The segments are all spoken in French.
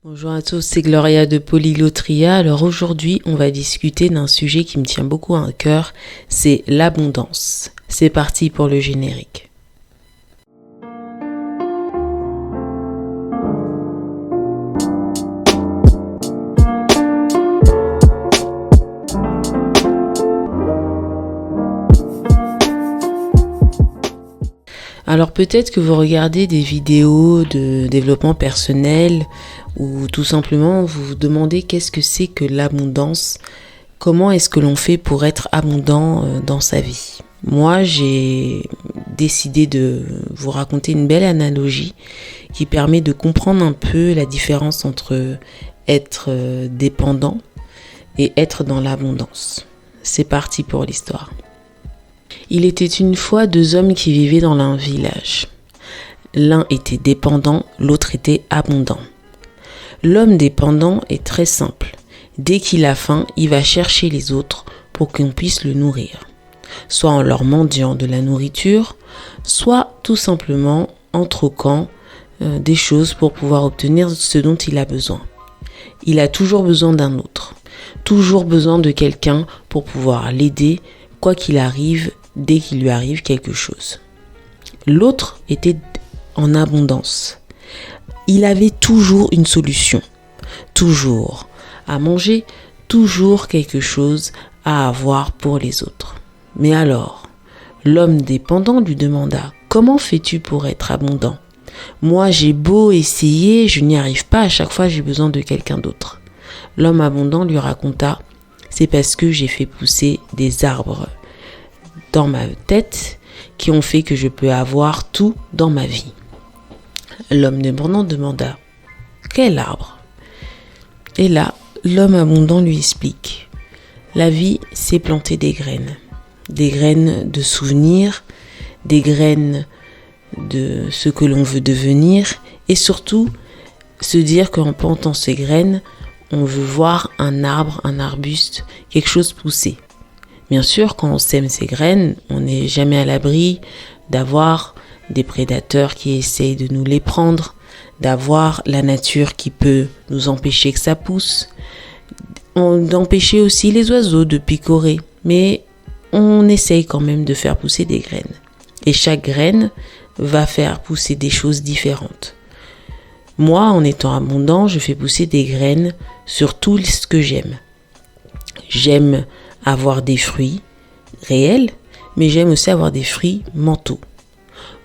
Bonjour à tous, c'est Gloria de Polyglotria. Alors aujourd'hui, on va discuter d'un sujet qui me tient beaucoup à cœur, c'est l'abondance. C'est parti pour le générique. Alors peut-être que vous regardez des vidéos de développement personnel ou tout simplement vous vous demandez qu'est-ce que c'est que l'abondance, comment est-ce que l'on fait pour être abondant dans sa vie. Moi, j'ai décidé de vous raconter une belle analogie qui permet de comprendre un peu la différence entre être dépendant et être dans l'abondance. C'est parti pour l'histoire. Il était une fois deux hommes qui vivaient dans un village. L'un était dépendant, l'autre était abondant. L'homme dépendant est très simple. Dès qu'il a faim, il va chercher les autres pour qu'on puisse le nourrir. Soit en leur mendiant de la nourriture, soit tout simplement en troquant des choses pour pouvoir obtenir ce dont il a besoin. Il a toujours besoin d'un autre, toujours besoin de quelqu'un pour pouvoir l'aider, quoi qu'il arrive, dès qu'il lui arrive quelque chose. L'autre était en abondance. Il avait toujours une solution, toujours à manger, toujours quelque chose à avoir pour les autres. Mais alors, l'homme dépendant lui demanda « Comment fais-tu pour être abondant ? Moi, j'ai beau essayer, je n'y arrive pas, à chaque fois j'ai besoin de quelqu'un d'autre. » L'homme abondant lui raconta « C'est parce que j'ai fait pousser des arbres dans ma tête qui ont fait que je peux avoir tout dans ma vie. » L'homme dépendant demanda « Quel arbre ?» Et là, l'homme abondant lui explique « La vie, c'est planter des graines de souvenirs, des graines de ce que l'on veut devenir et surtout se dire qu'en plantant ces graines, on veut voir un arbre, un arbuste, quelque chose pousser. » Bien sûr, quand on sème ces graines, on n'est jamais à l'abri d'avoir des prédateurs qui essayent de nous les prendre, d'avoir la nature qui peut nous empêcher que ça pousse, d'empêcher aussi les oiseaux de picorer. Mais on essaye quand même de faire pousser des graines. Et chaque graine va faire pousser des choses différentes. Moi, en étant abondant, je fais pousser des graines sur tout ce que j'aime. J'aime avoir des fruits réels, mais j'aime aussi avoir des fruits mentaux.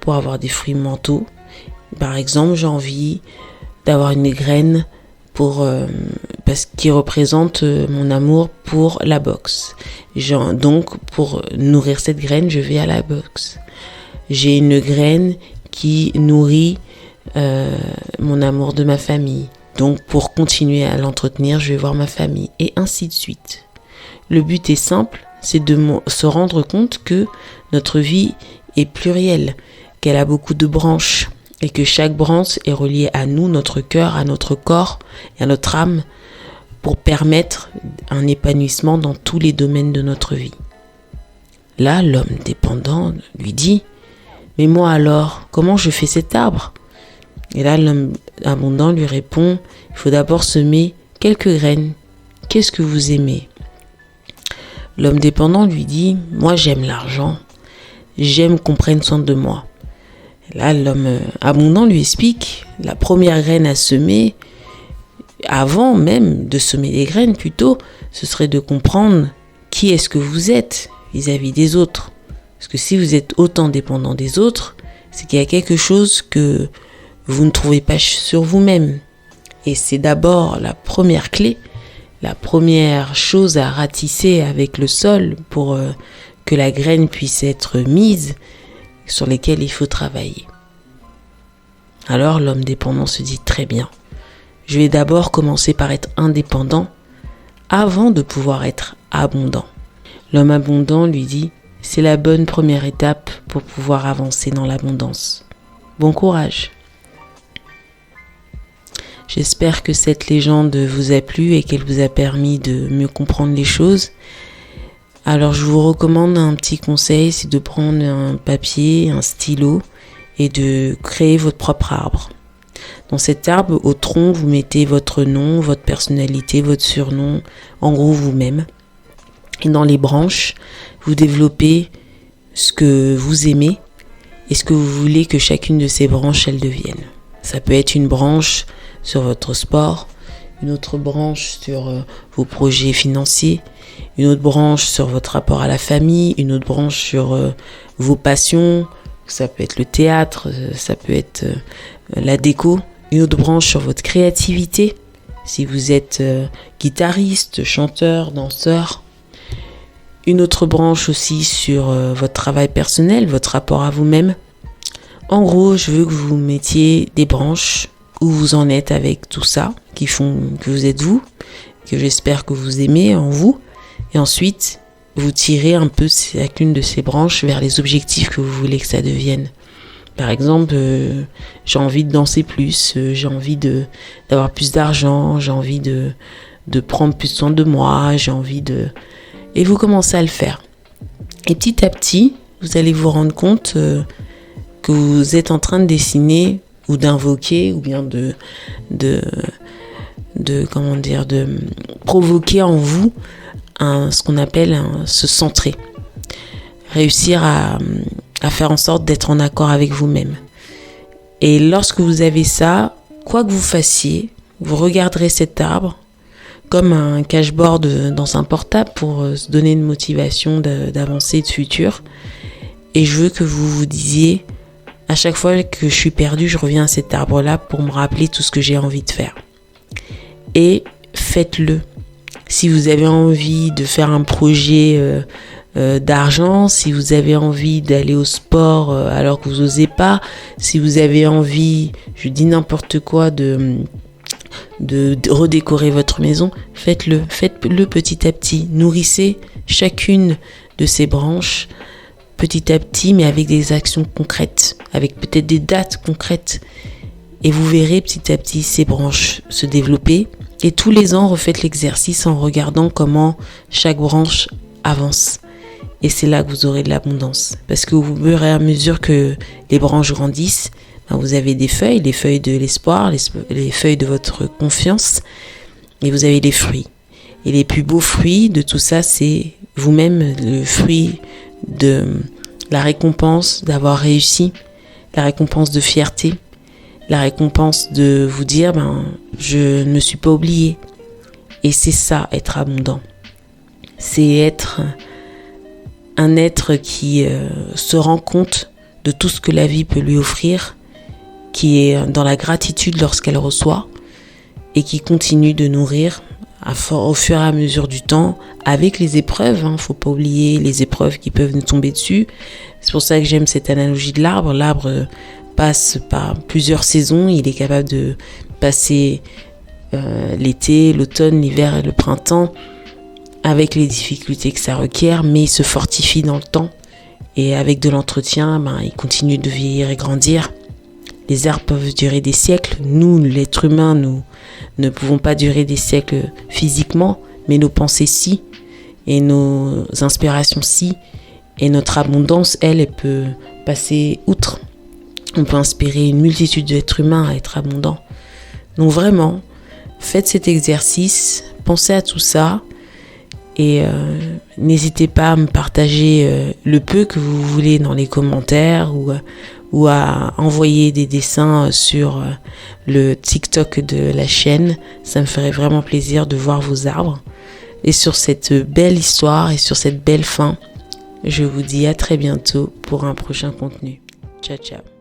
Pour avoir des fruits mentaux, par exemple, j'ai envie d'avoir une graine parce qu'il représente mon amour pour la boxe. Donc, pour nourrir cette graine, je vais à la boxe. J'ai une graine qui nourrit mon amour de ma famille. Donc, pour continuer à l'entretenir, je vais voir ma famille, et ainsi de suite. Le but est simple, c'est de se rendre compte que notre vie est plurielle, qu'elle a beaucoup de branches et que chaque branche est reliée à nous, notre cœur, à notre corps et à notre âme pour permettre un épanouissement dans tous les domaines de notre vie. Là, l'homme dépendant lui dit « Mais moi alors, comment je fais cet arbre ?» Et là, l'homme abondant lui répond « Il faut d'abord semer quelques graines. Qu'est-ce que vous aimez ?» L'homme dépendant lui dit « Moi, j'aime l'argent. J'aime qu'on prenne soin de moi. » Là, l'homme abondant lui explique « La première graine à semer, avant même de semer les graines plutôt, ce serait de comprendre qui est-ce que vous êtes vis-à-vis des autres. Parce que si vous êtes autant dépendant des autres, c'est qu'il y a quelque chose que vous ne trouvez pas sur vous-même. Et c'est d'abord la première clé, la première chose à ratisser avec le sol pour que la graine puisse être mise, sur lesquelles il faut travailler. Alors l'homme dépendant se dit très bien, je vais d'abord commencer par être indépendant avant de pouvoir être abondant. L'homme abondant lui dit, c'est la bonne première étape pour pouvoir avancer dans l'abondance. Bon courage! J'espère que cette légende vous a plu et qu'elle vous a permis de mieux comprendre les choses. Alors je vous recommande un petit conseil, c'est de prendre un papier, un stylo et de créer votre propre arbre. Dans cet arbre, au tronc, vous mettez votre nom, votre personnalité, votre surnom, en gros vous-même. Et dans les branches, vous développez ce que vous aimez et ce que vous voulez que chacune de ces branches, elles deviennent. Ça peut être une branche sur votre sport, une autre branche sur vos projets financiers, une autre branche sur votre rapport à la famille, une autre branche sur vos passions, ça peut être le théâtre, ça peut être la déco, une autre branche sur votre créativité, si vous êtes guitariste, chanteur, danseur, une autre branche aussi sur votre travail personnel, votre rapport à vous-même. En gros, je veux que vous mettiez des branches où vous en êtes avec tout ça, qui font que vous êtes vous, que j'espère que vous aimez en vous. Et ensuite, vous tirez un peu chacune de ces branches vers les objectifs que vous voulez que ça devienne. Par exemple, j'ai envie de danser plus, j'ai envie d'avoir plus d'argent, j'ai envie de prendre plus soin de moi, j'ai envie de... Et vous commencez à le faire. Et petit à petit, vous allez vous rendre compte que vous êtes en train de dessiner ou d'invoquer ou bien de provoquer en vous ce qu'on appelle se centrer. Réussir à faire en sorte d'être en accord avec vous-même. Et lorsque vous avez ça, quoi que vous fassiez, vous regarderez cet arbre comme un cashboard dans un portable pour se donner une motivation d'avancer de futur. Et je veux que vous vous disiez, à chaque fois que je suis perdue, je reviens à cet arbre-là pour me rappeler tout ce que j'ai envie de faire. Et faites-le. Si vous avez envie de faire un projet d'argent, si vous avez envie d'aller au sport alors que vous n'osez pas, si vous avez envie, je dis n'importe quoi, de redécorer votre maison, faites-le petit à petit. Nourrissez chacune de ces branches petit à petit, mais avec des actions concrètes, avec peut-être des dates concrètes. Et vous verrez petit à petit ces branches se développer. Et tous les ans, refaites l'exercice en regardant comment chaque branche avance. Et c'est là que vous aurez de l'abondance. Parce que au fur et à mesure que les branches grandissent, vous avez des feuilles, les feuilles de l'espoir, les feuilles de votre confiance. Et vous avez les fruits. Et les plus beaux fruits de tout ça, c'est vous-même, le fruit de la récompense d'avoir réussi, la récompense de fierté, la récompense de vous dire je ne me suis pas oublié. Et c'est ça, être abondant. C'est être un être qui se rend compte de tout ce que la vie peut lui offrir, qui est dans la gratitude lorsqu'elle reçoit et qui continue de nourrir au fur et à mesure du temps, avec les épreuves, faut pas oublier les épreuves qui peuvent nous tomber dessus. C'est pour ça que j'aime cette analogie de l'arbre. L'arbre passe par plusieurs saisons, il est capable de passer l'été, l'automne, l'hiver et le printemps, avec les difficultés que ça requiert, mais il se fortifie dans le temps. Et avec de l'entretien, il continue de vieillir et grandir. Les arbres peuvent durer des siècles. Nous, l'être humain, nous ne pouvons pas durer des siècles physiquement, mais nos pensées si, et nos inspirations si, et notre abondance, elle peut passer outre. On peut inspirer une multitude d'êtres humains à être abondants. Donc vraiment, faites cet exercice, pensez à tout ça, et n'hésitez pas à me partager le peu que vous voulez dans les commentaires ou à envoyer des dessins sur le TikTok de la chaîne. Ça me ferait vraiment plaisir de voir vos arbres. Et sur cette belle histoire et sur cette belle fin, je vous dis à très bientôt pour un prochain contenu. Ciao, ciao.